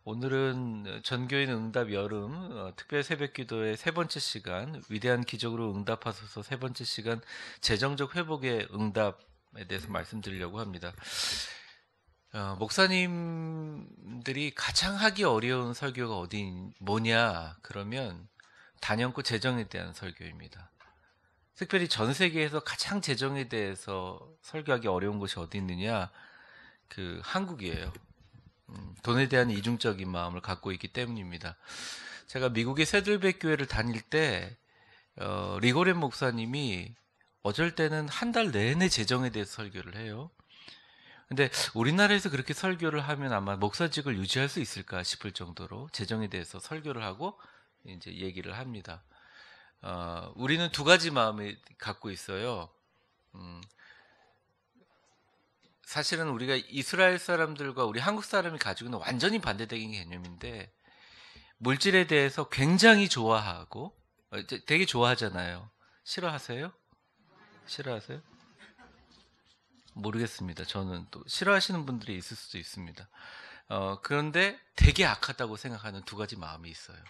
오늘은 전교인 응답 여름 특별 새벽 기도의 세 번째 시간, 위대한 기적으로 응답하소서 세 번째 시간, 재정적 회복의 응답에 대해서 말씀드리려고 합니다. 목사님들이 가장 하기 어려운 설교가 뭐냐 그러면 단연코 재정에 대한 설교입니다. 특별히 전 세계에서 가장 재정에 대해서 설교하기 어려운 곳이 어디 있느냐? 한국이에요. 돈에 대한 이중적인 마음을 갖고 있기 때문입니다. 제가 미국의 세들백 교회를 다닐 때 리고렌 목사님이 어쩔 때는 한 달 내내 재정에 대해서 설교를 해요. 근데 우리나라에서 그렇게 설교를 하면 아마 목사직을 유지할 수 있을까 싶을 정도로 재정에 대해서 설교를 하고 이제 얘기를 합니다. 우리는 두 가지 마음을 갖고 있어요. 사실은 우리가 이스라엘 사람들과 우리 한국 사람이 가지고 있는 완전히 반대적인 개념인데, 물질에 대해서 굉장히 좋아하고 되게 좋아하잖아요. 싫어하세요? 싫어하세요? 모르겠습니다. 저는 또 싫어하시는 분들이 있을 수도 있습니다. 그런데 되게 악하다고 생각하는 두 가지 마음이 있어요.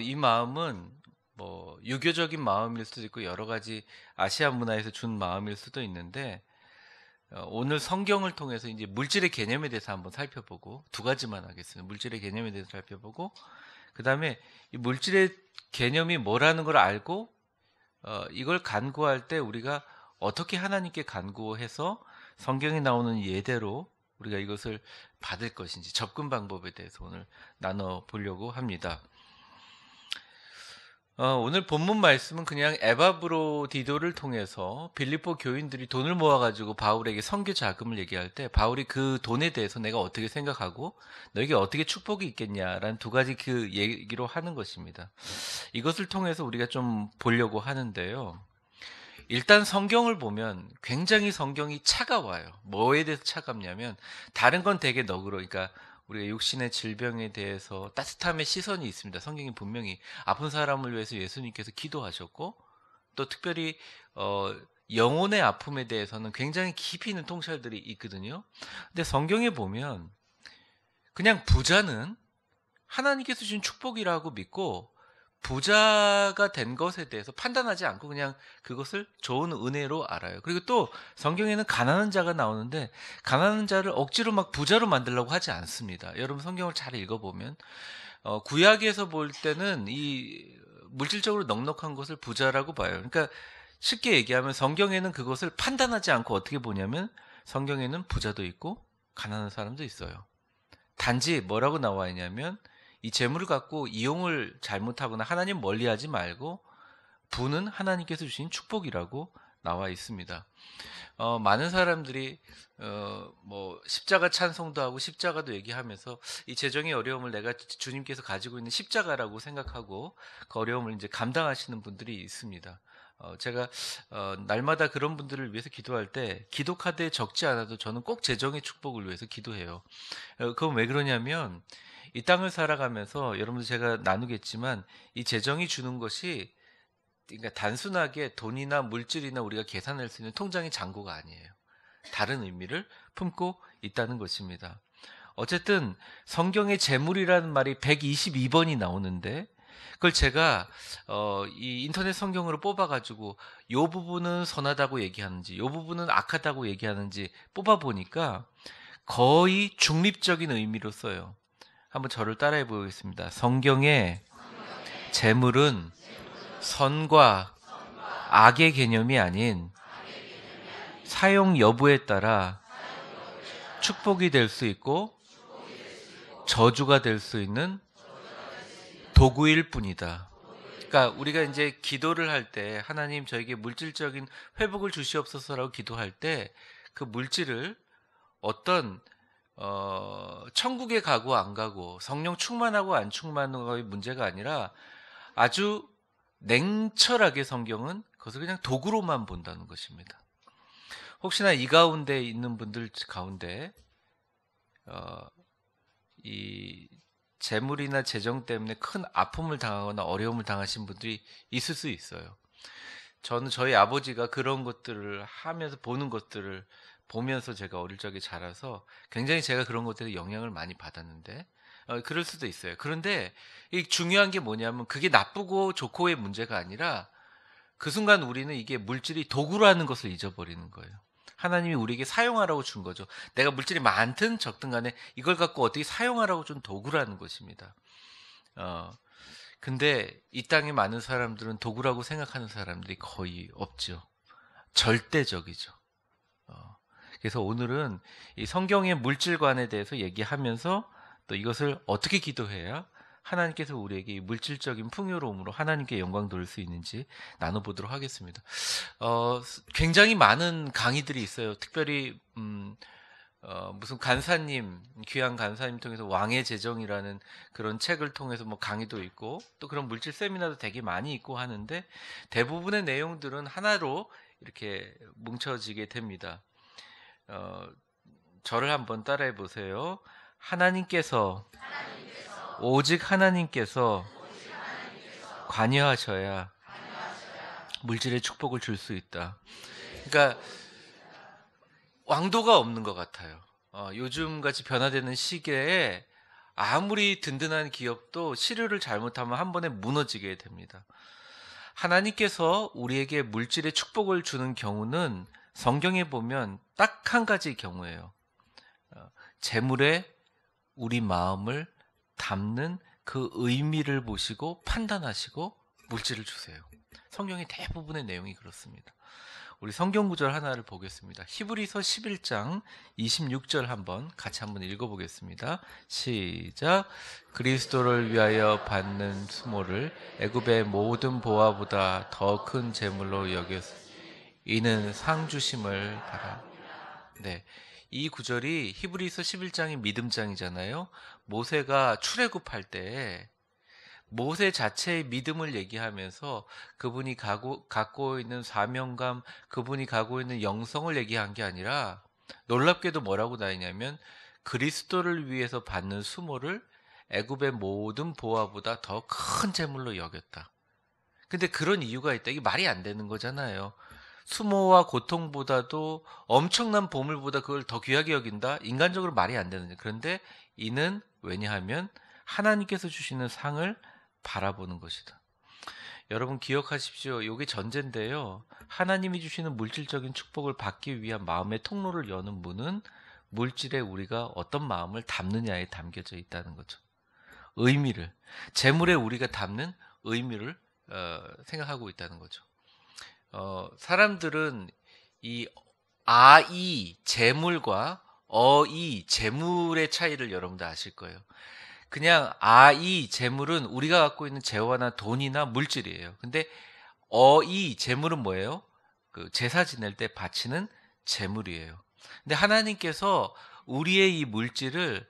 이 마음은 뭐 유교적인 마음일 수도 있고 여러 가지 아시아 문화에서 준 마음일 수도 있는데, 오늘 성경을 통해서 이제 물질의 개념에 대해서 한번 살펴보고, 두 가지만 하겠습니다. 물질의 개념에 대해서 살펴보고, 그 다음에 이 물질의 개념이 뭐라는 걸 알고, 이걸 간구할 때 우리가 어떻게 하나님께 간구해서 성경에 나오는 예대로 우리가 이것을 받을 것인지, 접근 방법에 대해서 오늘 나눠보려고 합니다. 오늘 본문 말씀은 그냥 에바브로디도를 통해서 빌립보 교인들이 돈을 모아가지고 바울에게 선교 자금을 얘기할 때, 바울이 그 돈에 대해서 내가 어떻게 생각하고 너에게 어떻게 축복이 있겠냐라는 두 가지 그 얘기로 하는 것입니다. 이것을 통해서 우리가 좀 보려고 하는데요. 일단 성경을 보면 굉장히 성경이 차가워요. 뭐에 대해서 차갑냐면, 다른 건 되게 너그러, 그러니까 우리가 육신의 질병에 대해서 따뜻함의 시선이 있습니다. 성경이 분명히 아픈 사람을 위해서 예수님께서 기도하셨고, 또 특별히 영혼의 아픔에 대해서는 굉장히 깊이 있는 통찰들이 있거든요. 근데 성경에 보면 그냥 부자는 하나님께서 주신 축복이라고 믿고, 부자가 된 것에 대해서 판단하지 않고 그냥 그것을 좋은 은혜로 알아요. 그리고 또 성경에는 가난한 자가 나오는데, 가난한 자를 억지로 막 부자로 만들려고 하지 않습니다. 여러분 성경을 잘 읽어보면 구약에서 볼 때는 이 물질적으로 넉넉한 것을 부자라고 봐요. 그러니까 쉽게 얘기하면 성경에는 그것을 판단하지 않고 어떻게 보냐면, 성경에는 부자도 있고 가난한 사람도 있어요. 단지 뭐라고 나와 있냐면, 이 재물을 갖고 이용을 잘못하거나 하나님 멀리하지 말고, 부는 하나님께서 주신 축복이라고 나와 있습니다. 많은 사람들이 뭐 십자가 찬송도 하고 십자가도 얘기하면서 이 재정의 어려움을 내가 주님께서 가지고 있는 십자가라고 생각하고 그 어려움을 이제 감당하시는 분들이 있습니다. 제가 날마다 그런 분들을 위해서 기도할 때 기도 카드에 적지 않아도 저는 꼭 재정의 축복을 위해서 기도해요. 그건 왜 그러냐면, 이 땅을 살아가면서 여러분들 제가 나누겠지만, 이 재정이 주는 것이 그러니까 단순하게 돈이나 물질이나 우리가 계산할 수 있는 통장의 잔고가 아니에요. 다른 의미를 품고 있다는 것입니다. 어쨌든 성경에 재물이라는 말이 122번이 나오는데, 그걸 제가 이 인터넷 성경으로 뽑아가지고 요 부분은 선하다고 얘기하는지 요 부분은 악하다고 얘기하는지 뽑아보니까 거의 중립적인 의미로 써요. 한번 저를 따라해 보겠습니다. 성경에 재물은 선과 악의 개념이 아닌 사용 여부에 따라 축복이 될 수 있고 저주가 될 수 있는 도구일 뿐이다. 그러니까 우리가 이제 기도를 할 때, 하나님 저에게 물질적인 회복을 주시옵소서라고 기도할 때, 그 물질을 어떤 천국에 가고 안 가고, 성령 충만하고 안 충만하고의 문제가 아니라, 아주 냉철하게 성경은 그것을 그냥 도구로만 본다는 것입니다. 혹시나 이 가운데 있는 분들 가운데 이 재물이나 재정 때문에 큰 아픔을 당하거나 어려움을 당하신 분들이 있을 수 있어요. 저는 저희 아버지가 그런 것들을 하면서 보는 것들을 보면서 제가 어릴 적에 자라서 굉장히 제가 그런 것들에 영향을 많이 받았는데 그럴 수도 있어요. 그런데 이 중요한 게 뭐냐면 그게 나쁘고 좋고의 문제가 아니라 그 순간 우리는 이게 물질이 도구라는 것을 잊어버리는 거예요. 하나님이 우리에게 사용하라고 준 거죠. 내가 물질이 많든 적든 간에 이걸 갖고 어떻게 사용하라고 준 도구라는 것입니다. 어, 근데 이 땅에 많은 사람들은 도구라고 생각하는 사람들이 거의 없죠. 절대적이죠. 어, 그래서 오늘은 이 성경의 물질관에 대해서 얘기하면서 또 이것을 어떻게 기도해야 하나님께서 우리에게 이 물질적인 풍요로움으로 하나님께 영광 돌릴 수 있는지 나눠보도록 하겠습니다. 굉장히 많은 강의들이 있어요. 특별히 무슨 간사님, 귀한 간사님 통해서 왕의 재정이라는 그런 책을 통해서 뭐 강의도 있고 또 그런 물질 세미나도 되게 많이 있고 하는데 대부분의 내용들은 하나로 이렇게 뭉쳐지게 됩니다. 저를 한번 따라해 보세요. 하나님께서 오직 하나님께서 관여하셔야 물질의 축복을 줄 수 있다. 그러니까 왕도가 없는 것 같아요. 요즘같이 변화되는 시기에 아무리 든든한 기업도 시류를 잘못하면 한 번에 무너지게 됩니다. 하나님께서 우리에게 물질의 축복을 주는 경우는 성경에 보면 딱 한 가지 경우예요. 재물에 우리 마음을 담는 그 의미를 보시고 판단하시고 물질을 주세요. 성경의 대부분의 내용이 그렇습니다. 우리 성경 구절 하나를 보겠습니다. 히브리서 11장 26절 같이 한번 읽어보겠습니다. 시작. 그리스도를 위하여 받는 수모를 애굽의 모든 보화보다 더 큰 재물로 여겼으니 이는 상 주심을 바라. 네. 이 구절이 히브리서 11장이 믿음장이잖아요. 모세가 출애굽할 때 모세 자체의 믿음을 얘기하면서 그분이 갖고 있는 사명감, 그분이 갖고 있는 영성을 얘기한 게 아니라 놀랍게도 뭐라고 나뉘냐면 그리스도를 위해서 받는 수모를 애굽의 모든 보화보다 더 큰 재물로 여겼다. 근데 그런 이유가 있다. 이게 말이 안 되는 거잖아요. 수모와 고통보다도 엄청난 보물보다 그걸 더 귀하게 여긴다? 인간적으로 말이 안 되는 거예요. 그런데 이는 왜냐하면 하나님께서 주시는 상을 바라보는 것이다. 여러분 기억하십시오. 이게 전제인데요. 하나님이 주시는 물질적인 축복을 받기 위한 마음의 통로를 여는 문은 물질에 우리가 어떤 마음을 담느냐에 담겨져 있다는 거죠. 의미를, 재물에 우리가 담는 의미를 생각하고 있다는 거죠. 사람들은 이 아이 재물과 어이 재물의 차이를 여러분들 아실 거예요. 그냥 아이 재물은 우리가 갖고 있는 재화나 돈이나 물질이에요. 근데 어이 재물은 뭐예요? 그 제사 지낼 때 바치는 재물이에요. 근데 하나님께서 우리의 이 물질을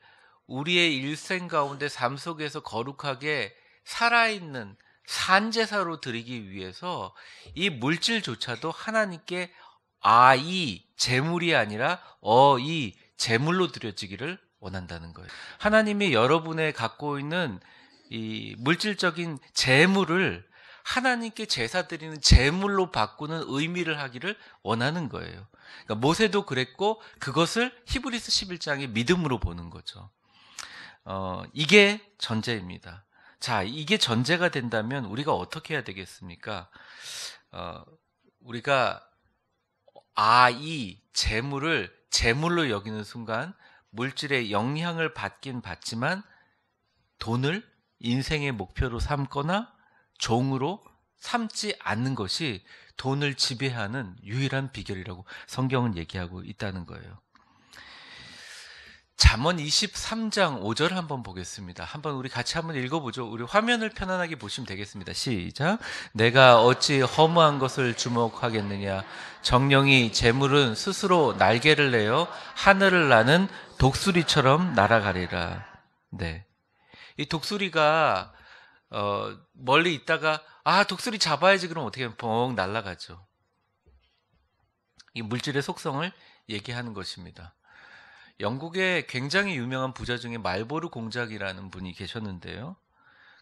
우리의 일생 가운데 삶 속에서 거룩하게 살아있는 산제사로 드리기 위해서 이 물질조차도 하나님께 아이 재물이 아니라 어이 재물로 드려지기를 원한다는 거예요. 하나님이 여러분의 갖고 있는 이 물질적인 재물을 하나님께 제사 드리는 제물로 바꾸는 의미를 하기를 원하는 거예요. 그러니까 모세도 그랬고 그것을 히브리서 11장의 믿음으로 보는 거죠. 이게 전제입니다. 자, 이게 전제가 된다면 우리가 어떻게 해야 되겠습니까? 우리가 이 재물을 재물로 여기는 순간 물질의 영향을 받긴 받지만 돈을 인생의 목표로 삼거나 종으로 삼지 않는 것이 돈을 지배하는 유일한 비결이라고 성경은 얘기하고 있다는 거예요. 잠언 23장 5절 한번 보겠습니다. 한번 우리 같이 한번 읽어보죠. 우리 화면을 편안하게 보시면 되겠습니다. 시작. 내가 어찌 허무한 것을 주목하겠느냐. 정령이 재물은 스스로 날개를 내어 하늘을 나는 독수리처럼 날아가리라. 네. 이 독수리가 멀리 있다가 독수리 잡아야지 그럼 어떻게 하면 뻥 날아가죠. 이 물질의 속성을 얘기하는 것입니다. 영국의 굉장히 유명한 부자 중에 말보르 공작이라는 분이 계셨는데요.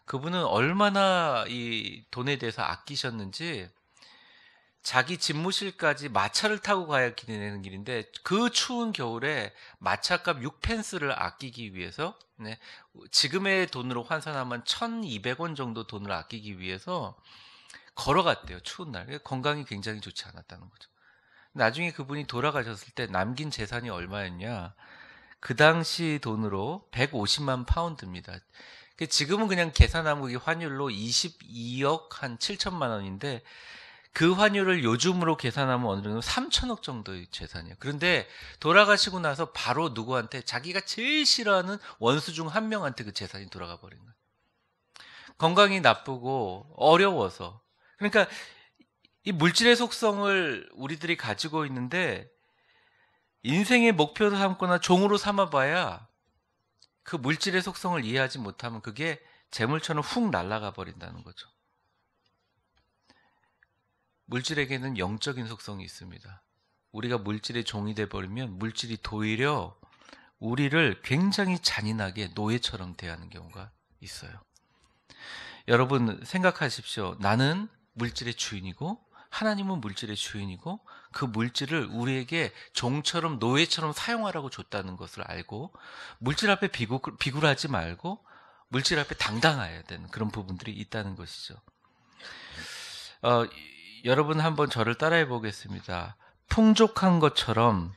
그분은 얼마나 이 돈에 대해서 아끼셨는지 자기 집무실까지 마차를 타고 가야 되는 길인데 그 추운 겨울에 마차값 6펜스를 아끼기 위해서 네, 지금의 돈으로 환산하면 1,200원 정도 돈을 아끼기 위해서 걸어갔대요. 추운 날. 건강이 굉장히 좋지 않았다는 거죠. 나중에 그분이 돌아가셨을 때 남긴 재산이 얼마였냐? 그 당시 돈으로 150만 파운드입니다. 지금은 그냥 계산하면 그게 환율로 22억 한 7천만 원인데 그 환율을 요즘으로 계산하면 어느 정도 3천억 정도의 재산이에요. 그런데 돌아가시고 나서 바로 누구한테 자기가 제일 싫어하는 원수 중 한 명한테 그 재산이 돌아가 버린 거예요. 건강이 나쁘고 어려워서. 그러니까 이 물질의 속성을 우리들이 가지고 있는데 인생의 목표로 삼거나 종으로 삼아봐야 그 물질의 속성을 이해하지 못하면 그게 재물처럼 훅 날아가 버린다는 거죠. 물질에게는 영적인 속성이 있습니다. 우리가 물질의 종이 돼버리면 물질이 도리어 우리를 굉장히 잔인하게 노예처럼 대하는 경우가 있어요. 여러분 생각하십시오. 나는 물질의 주인이고 하나님은 물질의 주인이고 그 물질을 우리에게 종처럼 노예처럼 사용하라고 줬다는 것을 알고 물질 앞에 비굴하지 말고 물질 앞에 당당해야 되는 그런 부분들이 있다는 것이죠. 여러분 한번 저를 따라해 보겠습니다. 풍족한 것처럼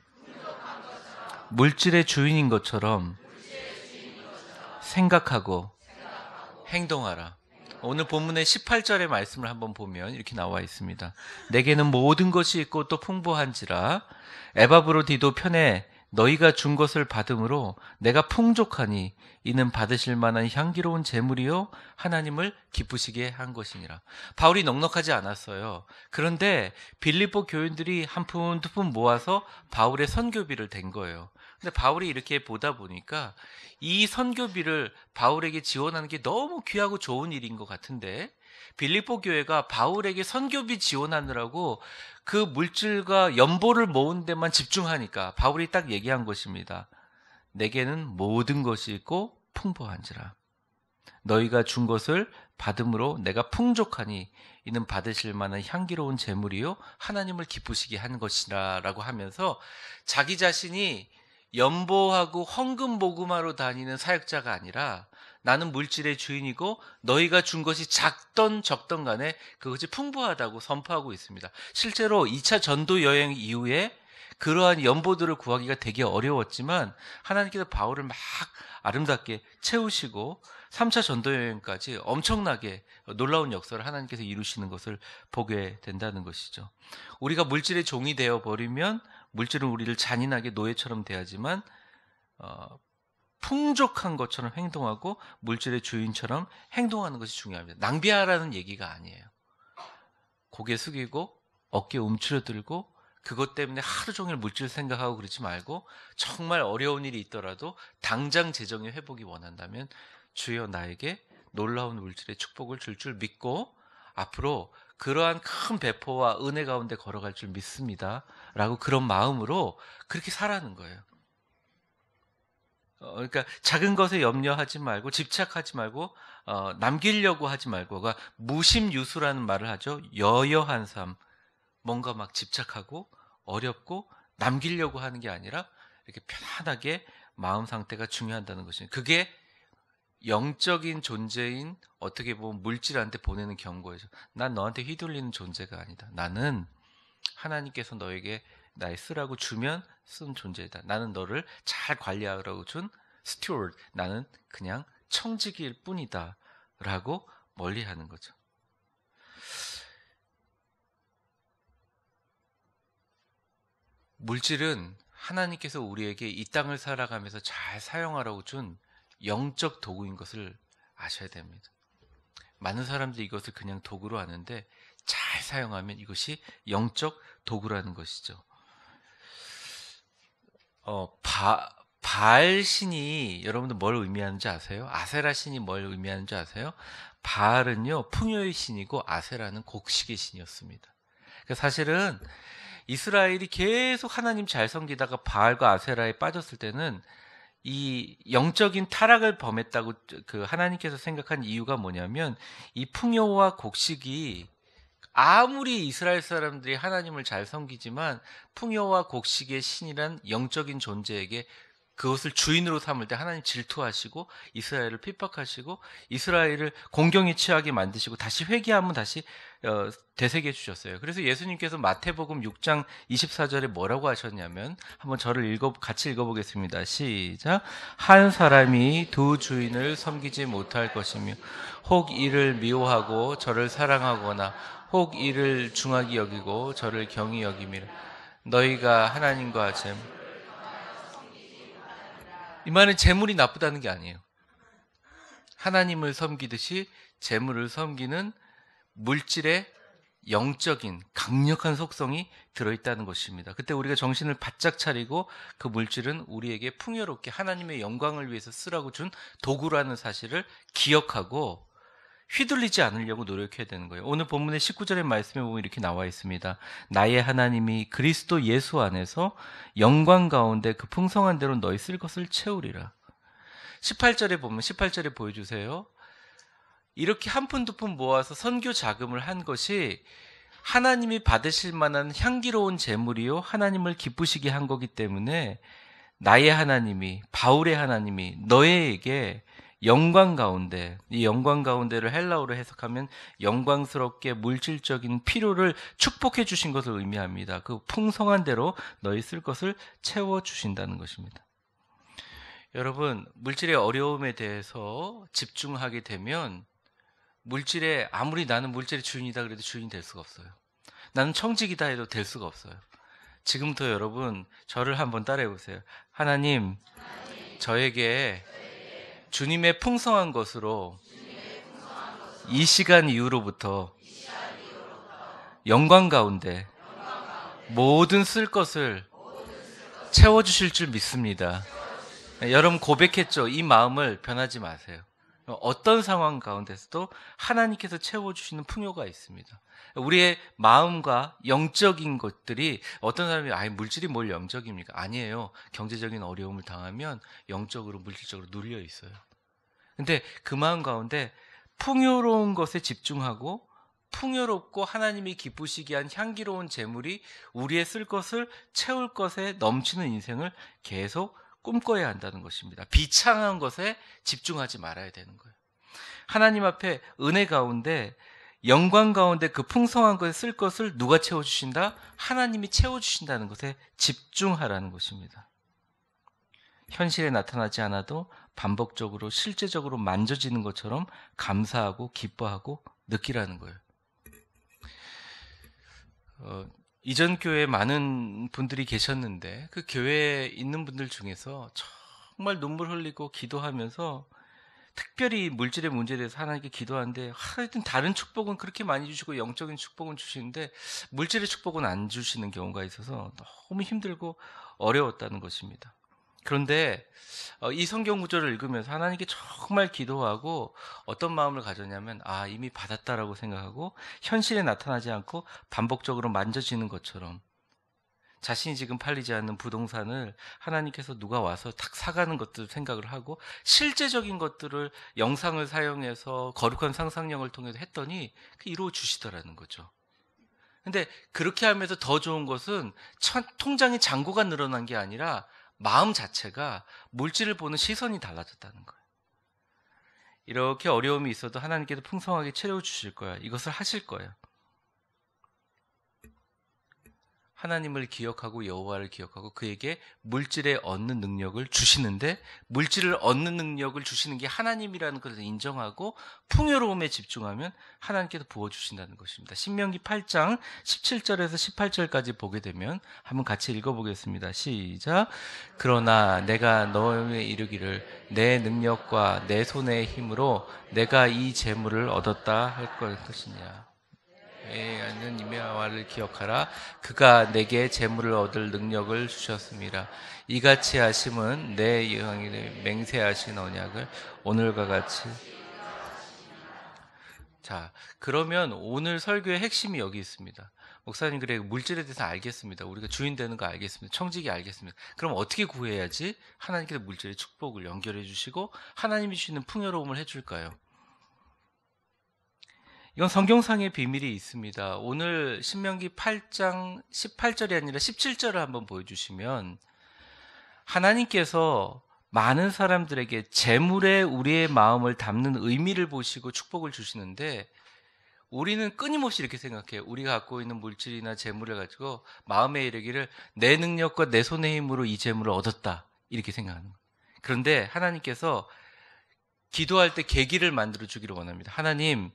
물질의 주인인 것처럼 생각하고 행동하라. 오늘 본문의 18절의 말씀을 한번 보면 이렇게 나와 있습니다. 내게는 모든 것이 있고 또 풍부한지라 에바브로디도 편에 너희가 준 것을 받음으로 내가 풍족하니 이는 받으실 만한 향기로운 제물이요 하나님을 기쁘시게 한 것이니라. 바울이 넉넉하지 않았어요. 그런데 빌립보 교인들이 한 푼 두 푼 모아서 바울의 선교비를 댄 거예요. 근데 바울이 이렇게 보다 보니까 이 선교비를 바울에게 지원하는 게 너무 귀하고 좋은 일인 것 같은데 빌립보 교회가 바울에게 선교비 지원하느라고 그 물질과 연보를 모은 데만 집중하니까 바울이 딱 얘기한 것입니다. 내게는 모든 것이 있고 풍부한지라. 너희가 준 것을 받음으로 내가 풍족하니 이는 받으실 만한 향기로운 제물이요 하나님을 기쁘시게 한 것이라 라고 하면서 자기 자신이 연보하고 헌금 모금하러 다니는 사역자가 아니라 나는 물질의 주인이고 너희가 준 것이 작던 적던 간에 그것이 풍부하다고 선포하고 있습니다. 실제로 2차 전도 여행 이후에 그러한 연보들을 구하기가 되게 어려웠지만 하나님께서 바울을 막 아름답게 채우시고 3차 전도 여행까지 엄청나게 놀라운 역사를 하나님께서 이루시는 것을 보게 된다는 것이죠. 우리가 물질의 종이 되어버리면 물질은 우리를 잔인하게 노예처럼 대하지만 풍족한 것처럼 행동하고 물질의 주인처럼 행동하는 것이 중요합니다. 낭비하라는 얘기가 아니에요. 고개 숙이고 어깨 움츠러들고 그것 때문에 하루 종일 물질 생각하고 그러지 말고 정말 어려운 일이 있더라도 당장 재정의 회복이 원한다면 주여 나에게 놀라운 물질의 축복을 줄 줄 믿고 앞으로 그러한 큰 배포와 은혜 가운데 걸어갈 줄 믿습니다. 라고 그런 마음으로 그렇게 살아는 거예요. 그러니까 작은 것에 염려하지 말고 집착하지 말고 남기려고 하지 말고 무심유수라는 말을 하죠. 여여한 삶. 뭔가 막 집착하고 어렵고 남기려고 하는 게 아니라 이렇게 편안하게 마음 상태가 중요하다는 것이에요. 그게 영적인 존재인 어떻게 보면 물질한테 보내는 경고예요. 난 너한테 휘둘리는 존재가 아니다. 나는 하나님께서 너에게 나의 쓰라고 주면 쓴 존재이다. 나는 너를 잘 관리하라고 준 스튜어드. 나는 그냥 청지기일 뿐이다. 라고 멀리하는 거죠. 물질은 하나님께서 우리에게 이 땅을 살아가면서 잘 사용하라고 준 영적 도구인 것을 아셔야 됩니다. 많은 사람들이 이것을 그냥 도구로 아는데 잘 사용하면 이것이 영적 도구라는 것이죠. 바알 신이 여러분들 뭘 의미하는지 아세요? 아세라 신이 뭘 의미하는지 아세요? 바알은요 풍요의 신이고 아세라는 곡식의 신이었습니다. 그러니까 사실은 이스라엘이 계속 하나님 잘 섬기다가 바알과 아세라에 빠졌을 때는 이 영적인 타락을 범했다고 그 하나님께서 생각한 이유가 뭐냐면 이 풍요와 곡식이 아무리 이스라엘 사람들이 하나님을 잘 섬기지만 풍요와 곡식의 신이란 영적인 존재에게 그것을 주인으로 삼을 때 하나님 질투하시고 이스라엘을 핍박하시고 이스라엘을 공경에 취하게 만드시고 다시 회개하면 다시 되새겨 주셨어요. 그래서 예수님께서 마태복음 6장 24절에 뭐라고 하셨냐면 한번 저를 같이 읽어보겠습니다. 시작. 한 사람이 두 주인을 섬기지 못할 것이며 혹 이를 미워하고 저를 사랑하거나 혹 이를 중하게 여기고 저를 경히 여김이라. 너희가 하나님과 이 말은 재물이 나쁘다는 게 아니에요. 하나님을 섬기듯이 재물을 섬기는 물질의 영적인 강력한 속성이 들어있다는 것입니다. 그때 우리가 정신을 바짝 차리고 그 물질은 우리에게 풍요롭게 하나님의 영광을 위해서 쓰라고 준 도구라는 사실을 기억하고 휘둘리지 않으려고 노력해야 되는 거예요. 오늘 본문의 19절의 말씀에 보면 이렇게 나와 있습니다. 나의 하나님이 그리스도 예수 안에서 영광 가운데 그 풍성한 대로 너희 쓸 것을 채우리라. 18절에 보면 18절에 보여주세요. 이렇게 한 푼 두 푼 모아서 선교 자금을 한 것이 하나님이 받으실 만한 향기로운 재물이요 하나님을 기쁘시게 한 거기 때문에 나의 하나님이 바울의 하나님이 너희에게 영광 가운데, 이 영광 가운데를 헬라어로 해석하면 영광스럽게 물질적인 필요를 축복해 주신 것을 의미합니다. 그 풍성한 대로 너희 쓸 것을 채워 주신다는 것입니다. 여러분, 물질의 어려움에 대해서 집중하게 되면 물질에 아무리 나는 물질의 주인이다 그래도 주인이 될 수가 없어요. 나는 청직이다 해도 될 수가 없어요. 지금부터 여러분 저를 한번 따라해 보세요. 하나님, 저에게 주님의 풍성한 것으로 이 시간 이후로부터 영광 가운데 모든 쓸 것을 채워주실 줄 믿습니다. 여러분 고백했죠? 이 마음을 변하지 마세요. 어떤 상황 가운데서도 하나님께서 채워주시는 풍요가 있습니다. 우리의 마음과 영적인 것들이 어떤 사람이 물질이 뭘 영적입니까? 아니에요. 경제적인 어려움을 당하면 영적으로 물질적으로 눌려 있어요. 근데 그 마음 가운데 풍요로운 것에 집중하고 풍요롭고 하나님이 기쁘시게 한 향기로운 재물이 우리의 쓸 것을 채울 것에 넘치는 인생을 계속 꿈꿔야 한다는 것입니다. 비창한 것에 집중하지 말아야 되는 거예요. 하나님 앞에 은혜 가운데 영광 가운데 그 풍성한 것에 쓸 것을 누가 채워주신다? 하나님이 채워주신다는 것에 집중하라는 것입니다. 현실에 나타나지 않아도 반복적으로 실제적으로 만져지는 것처럼 감사하고 기뻐하고 느끼라는 거예요. 이전 교회에 많은 분들이 계셨는데 그 교회에 있는 분들 중에서 정말 눈물 흘리고 기도하면서 특별히 물질의 문제에 대해서 하나님께 기도하는데 하여튼 다른 축복은 그렇게 많이 주시고 영적인 축복은 주시는데 물질의 축복은 안 주시는 경우가 있어서 너무 힘들고 어려웠다는 것입니다. 그런데 이 성경 구절을 읽으면서 하나님께 정말 기도하고 어떤 마음을 가졌냐면 이미 받았다라고 생각하고 현실에 나타나지 않고 반복적으로 만져지는 것처럼 자신이 지금 팔리지 않는 부동산을 하나님께서 누가 와서 탁 사가는 것들 생각을 하고 실제적인 것들을 영상을 사용해서 거룩한 상상력을 통해서 했더니 이루어 주시더라는 거죠. 근데 그렇게 하면서 더 좋은 것은 통장의 잔고가 늘어난 게 아니라 마음 자체가 물질을 보는 시선이 달라졌다는 거예요. 이렇게 어려움이 있어도 하나님께서 풍성하게 채워주실 거야. 이것을 하실 거예요. 하나님을 기억하고 여호와를 기억하고 그에게 물질에 얻는 능력을 주시는데 물질을 얻는 능력을 주시는 게 하나님이라는 것을 인정하고 풍요로움에 집중하면 하나님께서 부어주신다는 것입니다. 신명기 8장 17절에서 18절까지 보게 되면 한번 같이 읽어보겠습니다. 시작. 그러나 내가 너에게 이르기를 내 능력과 내 손의 힘으로 내가 이 재물을 얻었다 할 것이냐. 하나님의 여호와를 기억하라. 그가 내게 재물을 얻을 능력을 주셨습니다. 이같이 하심은 내 영광에 맹세하신 언약을 오늘과 같이. 자, 그러면 오늘 설교의 핵심이 여기 있습니다. 목사님, 그래 물질에 대해서 알겠습니다. 우리가 주인 되는 거 알겠습니다. 청직이 알겠습니다. 그럼 어떻게 구해야지 하나님께서 물질의 축복을 연결해 주시고 하나님이 주시는 풍요로움을 해줄까요? 이건 성경상의 비밀이 있습니다. 오늘 신명기 8장 18절이 아니라 17절을 한번 보여주시면 하나님께서 많은 사람들에게 재물에 우리의 마음을 담는 의미를 보시고 축복을 주시는데 우리는 끊임없이 이렇게 생각해요. 우리가 갖고 있는 물질이나 재물을 가지고 마음에 이르기를 내 능력과 내 손의 힘으로 이 재물을 얻었다 이렇게 생각하는 거예요. 그런데 하나님께서 기도할 때 계기를 만들어 주기를 원합니다. 하나님,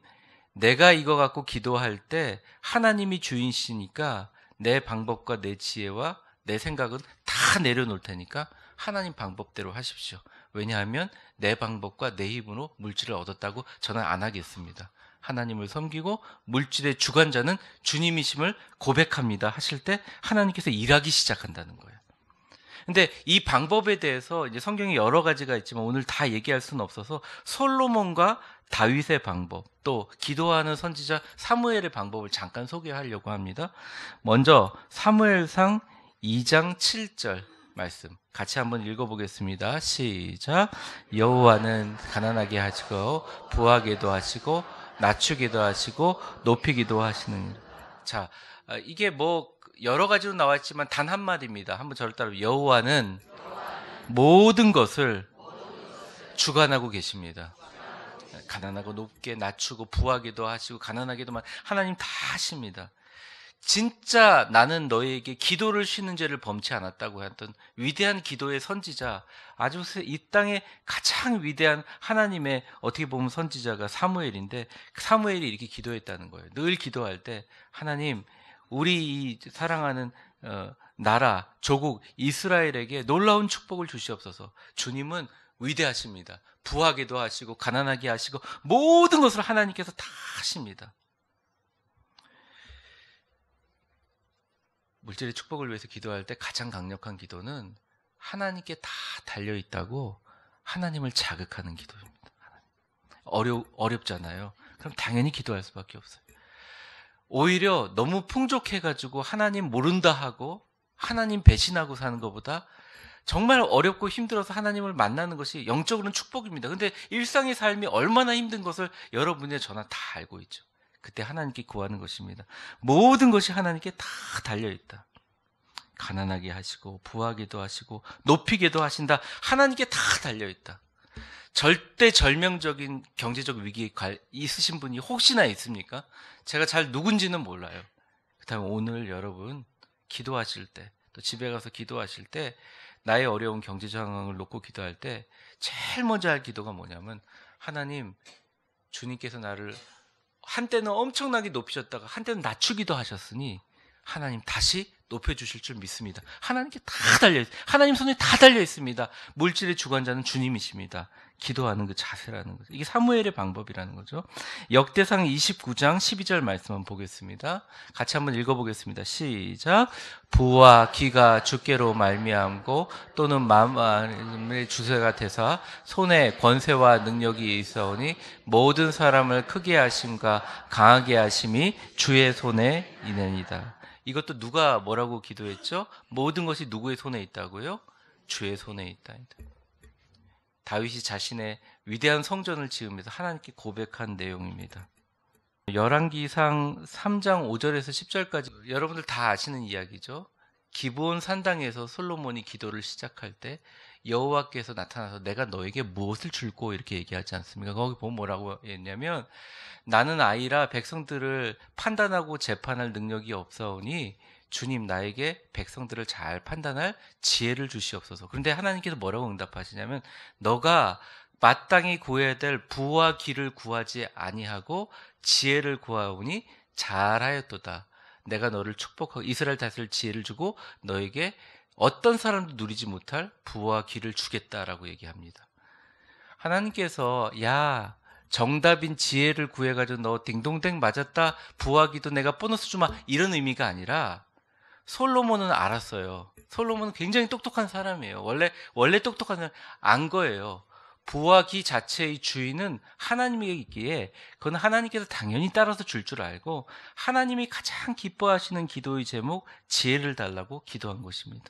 내가 이거 갖고 기도할 때 하나님이 주인이시니까 내 방법과 내 지혜와 내 생각은 다 내려놓을 테니까 하나님 방법대로 하십시오. 왜냐하면 내 방법과 내 힘으로 물질을 얻었다고 저는 안 하겠습니다. 하나님을 섬기고 물질의 주관자는 주님이심을 고백합니다 하실 때 하나님께서 일하기 시작한다는 거예요. 근데 이 방법에 대해서 이제 성경에 여러 가지가 있지만 오늘 다 얘기할 수는 없어서 솔로몬과 다윗의 방법, 또 기도하는 선지자 사무엘의 방법을 잠깐 소개하려고 합니다. 먼저 사무엘상 2장 7절 말씀 같이 한번 읽어보겠습니다. 시작. 여호와는 가난하게 하시고 부하게도 하시고 낮추기도 하시고 높이기도 하시는. 자, 이게 뭐 여러 가지로 나와 있지만 단 한마디입니다. 한번 저를 따라. 여호와는 모든 것을 주관하고 계십니다. 가난하고 높게 낮추고 부하게도 하시고 가난하게도 하나님 다 하십니다. 진짜 나는 너에게 기도를 쉬는 죄를 범치 않았다고 했던 위대한 기도의 선지자, 아주 이 땅에 가장 위대한 하나님의 어떻게 보면 선지자가 사무엘인데 사무엘이 이렇게 기도했다는 거예요. 늘 기도할 때 하나님, 우리 이 사랑하는 나라, 조국 이스라엘에게 놀라운 축복을 주시옵소서. 주님은 위대하십니다. 부하게도 하시고 가난하게 하시고 모든 것을 하나님께서 다 하십니다. 물질의 축복을 위해서 기도할 때 가장 강력한 기도는 하나님께 다 달려있다고 하나님을 자극하는 기도입니다. 어렵잖아요. 그럼 당연히 기도할 수밖에 없어요. 오히려 너무 풍족해가지고 하나님 모른다 하고 하나님 배신하고 사는 것보다 정말 어렵고 힘들어서 하나님을 만나는 것이 영적으로는 축복입니다. 근데 일상의 삶이 얼마나 힘든 것을 여러분의 저나 다 알고 있죠. 그때 하나님께 구하는 것입니다. 모든 것이 하나님께 다 달려있다. 가난하게 하시고 부하게도 하시고 높이게도 하신다. 하나님께 다 달려있다. 절대 절명적인 경제적 위기에 있으신 분이 혹시나 있습니까? 제가 잘 누군지는 몰라요. 그렇다면 오늘 여러분 기도하실 때, 또 집에 가서 기도하실 때 나의 어려운 경제 상황을 놓고 기도할 때 제일 먼저 할 기도가 뭐냐면 하나님, 주님께서 나를 한때는 엄청나게 높이셨다가 한때는 낮추기도 하셨으니 하나님 다시 높여주실 줄 믿습니다. 하나님께 다 달려있습니다. 하나님 손에 다 달려있습니다. 물질의 주관자는 주님이십니다. 기도하는 그 자세라는 거죠. 이게 사무엘의 방법이라는 거죠. 역대상 29장 12절 말씀 한번 보겠습니다. 같이 한번 읽어보겠습니다. 시작. 부와 기가 주께로 말미암고 또는 마음의 주세가 되사 손에 권세와 능력이 있어오니 모든 사람을 크게 하심과 강하게 하심이 주의 손에 있느니라. 이것도 누가 뭐라고 기도했죠? 모든 것이 누구의 손에 있다고요? 주의 손에 있다. 다윗이 자신의 위대한 성전을 지으면서 하나님께 고백한 내용입니다. 열왕기상 3장 5절에서 10절까지 여러분들 다 아시는 이야기죠. 기브온 산당에서 솔로몬이 기도를 시작할 때 여호와께서 나타나서 내가 너에게 무엇을 줄고 이렇게 얘기하지 않습니까? 거기 보면 뭐라고 했냐면 나는 아이라 백성들을 판단하고 재판할 능력이 없사오니 주님 나에게 백성들을 잘 판단할 지혜를 주시옵소서. 그런데 하나님께서 뭐라고 응답하시냐면 너가 마땅히 구해야 될 부와 기를 구하지 아니하고 지혜를 구하오니 잘하였도다. 내가 너를 축복하고 이스라엘 다스릴 지혜를 주고 너에게 어떤 사람도 누리지 못할 부와 기를 주겠다라고 얘기합니다. 하나님께서 야 정답인 지혜를 구해가지고 너 딩동댕 맞았다 부와 기도 내가 보너스 주마 이런 의미가 아니라 솔로몬은 알았어요. 솔로몬은 굉장히 똑똑한 사람이에요. 원래 똑똑한 사람 안 거예요. 부와 기 자체의 주인은 하나님이기에 그건 하나님께서 당연히 따라서 줄 줄 알고 하나님이 가장 기뻐하시는 기도의 제목 지혜를 달라고 기도한 것입니다.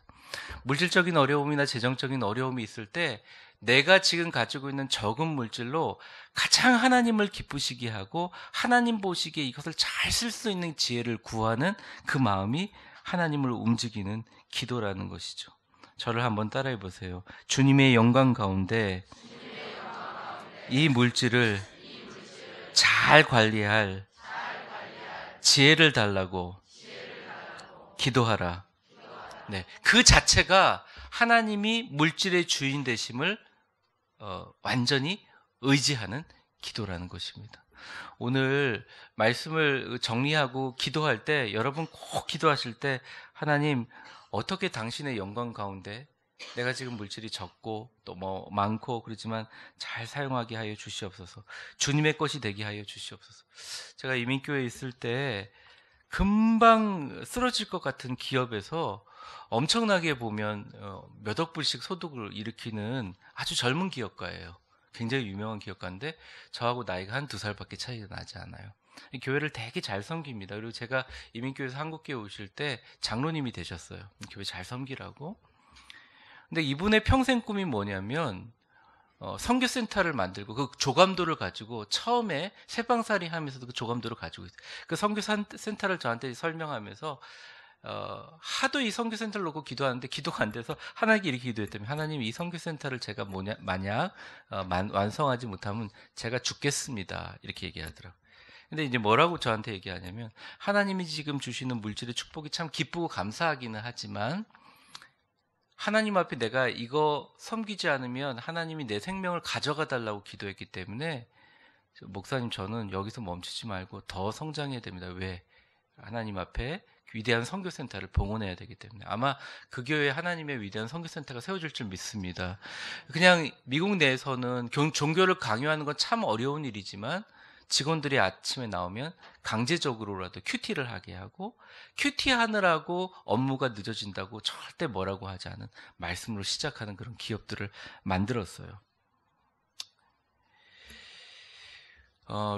물질적인 어려움이나 재정적인 어려움이 있을 때 내가 지금 가지고 있는 적은 물질로 가장 하나님을 기쁘시게 하고 하나님 보시기에 이것을 잘 쓸 수 있는 지혜를 구하는 그 마음이 하나님을 움직이는 기도라는 것이죠. 저를 한번 따라해 보세요. 주님의 영광 가운데 이 물질을 잘 관리할 지혜를 달라고 기도하라. 네, 그 자체가 하나님이 물질의 주인 되심을 완전히 의지하는 기도라는 것입니다. 오늘 말씀을 정리하고 기도할 때 여러분 꼭 기도하실 때 하나님 어떻게 당신의 영광 가운데 내가 지금 물질이 적고 또 뭐 많고 그렇지만 잘 사용하게 하여 주시옵소서. 주님의 것이 되게 하여 주시옵소서. 제가 이민교회에 있을 때 금방 쓰러질 것 같은 기업에서 엄청나게 보면 몇억 불씩 소득을 일으키는 아주 젊은 기업가예요. 굉장히 유명한 기업가인데 저하고 나이가 한 2살밖에 차이가 나지 않아요. 교회를 되게 잘 섬깁니다. 그리고 제가 이민교회에서 한국교회 오실 때 장로님이 되셨어요. 교회 잘 섬기라고. 근데 이분의 평생 꿈이 뭐냐면 선교센터를 만들고 그 조감도를 가지고 처음에 새방살이 하면서도 그 조감도를 가지고 있어요. 그 선교센터를 저한테 설명하면서 하도 이 선교센터를 놓고 기도하는데 기도가 안 돼서 하나님께 이렇게 기도했다면 하나님 이 선교센터를 제가 만약 완성하지 못하면 제가 죽겠습니다. 이렇게 얘기하더라고요. 근데 이제 뭐라고 저한테 얘기하냐면 하나님이 지금 주시는 물질의 축복이 참 기쁘고 감사하기는 하지만 하나님 앞에 내가 이거 섬기지 않으면 하나님이 내 생명을 가져가 달라고 기도했기 때문에 목사님 저는 여기서 멈추지 말고 더 성장해야 됩니다. 왜? 하나님 앞에 위대한 선교센터를 봉헌해야 되기 때문에 아마 그 교회에 하나님의 위대한 선교센터가 세워질 줄 믿습니다. 그냥 미국 내에서는 종교를 강요하는 건 참 어려운 일이지만 직원들이 아침에 나오면 강제적으로라도 큐티를 하게 하고 큐티 하느라고 업무가 늦어진다고 절대 뭐라고 하지 않은 말씀으로 시작하는 그런 기업들을 만들었어요.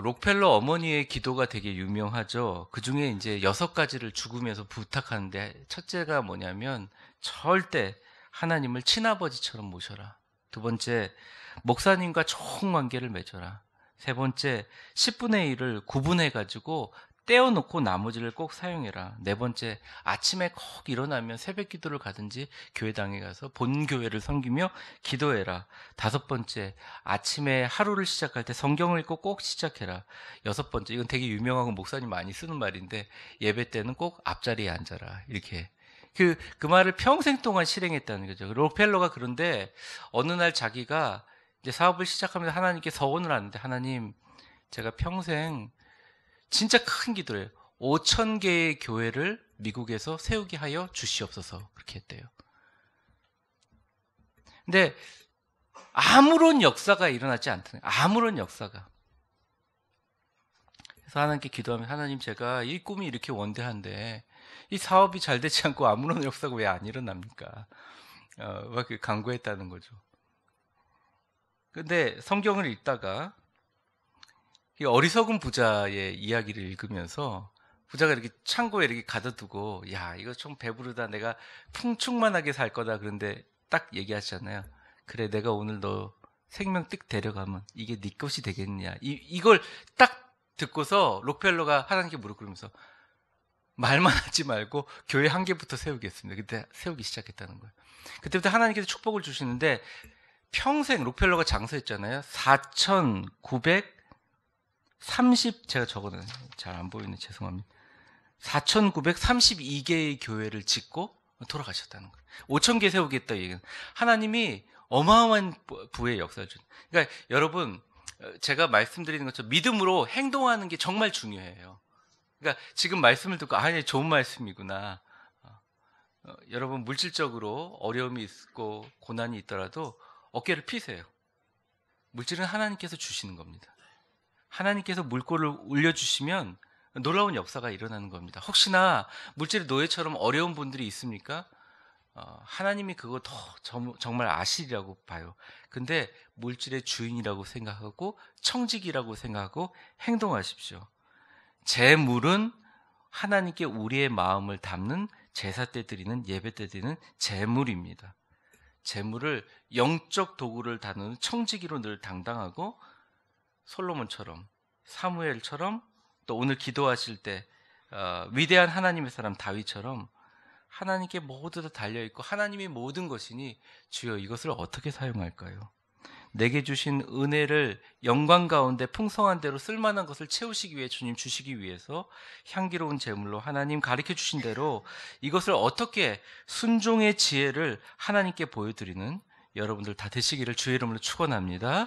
록펠러 어머니의 기도가 되게 유명하죠. 그 중에 이제 6가지를 죽으면서 부탁하는데 첫째가 뭐냐면 절대 하나님을 친아버지처럼 모셔라. 두 번째, 목사님과 좋은 관계를 맺어라. 세 번째, 10분의 1을 구분해가지고 떼어놓고 나머지를 꼭 사용해라. 네 번째, 아침에 꼭 일어나면 새벽 기도를 가든지 교회당에 가서 본교회를 섬기며 기도해라. 다섯 번째, 아침에 하루를 시작할 때 성경을 읽고 꼭 시작해라. 여섯 번째, 이건 되게 유명하고 목사님 많이 쓰는 말인데 예배 때는 꼭 앞자리에 앉아라. 이렇게. 그 말을 평생 동안 실행했다는 거죠. 록펠러가 그런데 어느 날 자기가 이제 사업을 시작하면서 하나님께 서원을 하는데 하나님 제가 평생 진짜 큰 기도를 해요. 5,000개의 교회를 미국에서 세우게 하여 주시옵소서 그렇게 했대요. 근데 아무런 역사가 일어나지 않더래요. 아무런 역사가. 그래서 하나님께 기도하면 하나님 제가 이 꿈이 이렇게 원대한데 이 사업이 잘 되지 않고 아무런 역사가 왜 안 일어납니까? 막 간구했다는 거죠. 근데 성경을 읽다가 이 어리석은 부자의 이야기를 읽으면서 부자가 이렇게 창고에 이렇게 가둬두고 야 이거 좀 배부르다 내가 풍충만하게 살 거다 그런데 딱 얘기하잖아요. 그래 내가 오늘 너 생명 뜩 데려가면 이게 네 것이 되겠냐. 이걸 딱 듣고서 록펠러가 하나님께 무릎 꿇으면서 말만 하지 말고 교회 한 개부터 세우겠습니다. 그때 세우기 시작했다는 거예요. 그때부터 하나님께서 축복을 주시는데 평생 록펠러가 장사했잖아요. 4,930 제가 적어는 잘 안 보이네 죄송합니다. 4,932개의 교회를 짓고 돌아가셨다는 거예요. 5,000개 세우겠다 얘기는 하나님이 어마어마한 부의 역사를 준. 그러니까 여러분 제가 말씀드리는 것처럼 믿음으로 행동하는 게 정말 중요해요. 그러니까 지금 말씀을 듣고 좋은 말씀이구나. 여러분 물질적으로 어려움이 있고 고난이 있더라도 어깨를 피세요. 물질은 하나님께서 주시는 겁니다. 하나님께서 물꼬를 올려주시면 놀라운 역사가 일어나는 겁니다. 혹시나 물질의 노예처럼 어려운 분들이 있습니까? 하나님이 그거 더 정말 아시리라고 봐요. 근데 물질의 주인이라고 생각하고 청직이라고 생각하고 행동하십시오. 재물은 하나님께 우리의 마음을 담는 제사 때 드리는 예배 때 드리는 재물입니다. 재물을 영적 도구를 다루는 청지기로 늘 당당하고 솔로몬처럼 사무엘처럼 또 오늘 기도하실 때 위대한 하나님의 사람 다윗처럼 하나님께 모두 다 달려있고 하나님이 모든 것이니 주여 이것을 어떻게 사용할까요? 내게 주신 은혜를 영광 가운데 풍성한 대로 쓸만한 것을 채우시기 위해 주님 주시기 위해서 향기로운 제물로 하나님 가르쳐 주신 대로 이것을 어떻게 순종의 지혜를 하나님께 보여드리는 여러분들 다 되시기를 주의 이름으로 축원합니다.